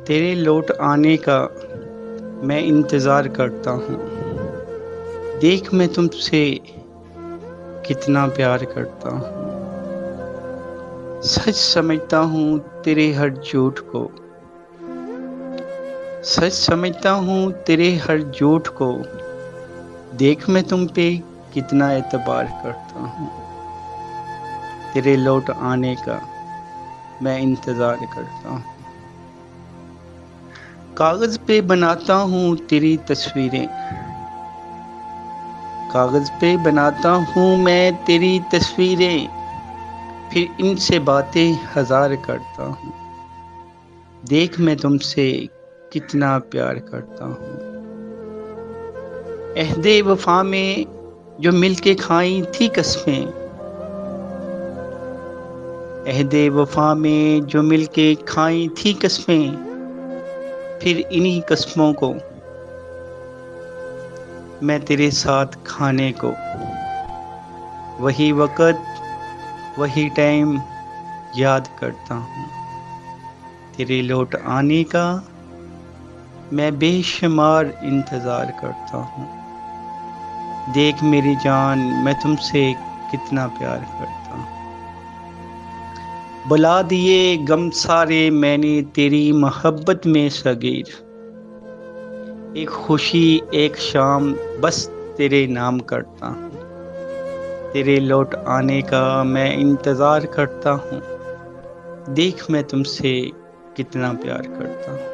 تیرے لوٹ آنے کا میں انتظار کرتا ہوں۔ دیکھ میں تم سے کتنا پیار کرتا ہوں۔ سچ سمجھتا ہوں تیرے ہر جھوٹ کو، سچ سمجھتا ہوں تیرے ہر جھوٹ کو۔ دیکھ میں تم پہ کتنا اعتبار کرتا ہوں۔ تیرے لوٹ آنے کا میں انتظار کرتا ہوں۔ کاغذ پہ بناتا ہوں تیری تصویریں، کاغذ پہ بناتا ہوں میں تیری تصویریں، پھر ان سے باتیں ہزار کرتا ہوں۔ دیکھ میں تم سے کتنا پیار کرتا ہوں۔ عہد وفا میں جو مل کے کھائیں تھی قسمیں، عہد وفا میں جو مل کے کھائیں تھی قسمیں، پھر انہی قسموں کو میں تیرے ساتھ کھانے کو، وہی وقت وہی ٹائم یاد کرتا ہوں۔ تیرے لوٹ آنے کا میں بے شمار انتظار کرتا ہوں۔ دیکھ میری جان میں تم سے کتنا پیار کرتا ہوں۔ بلا دیے غم سارے میں نے تیری محبت میں صغیر، ایک خوشی ایک شام بس تیرے نام کرتا ہوں۔ تیرے لوٹ آنے کا میں انتظار کرتا ہوں۔ دیکھ میں تم سے کتنا پیار کرتا ہوں۔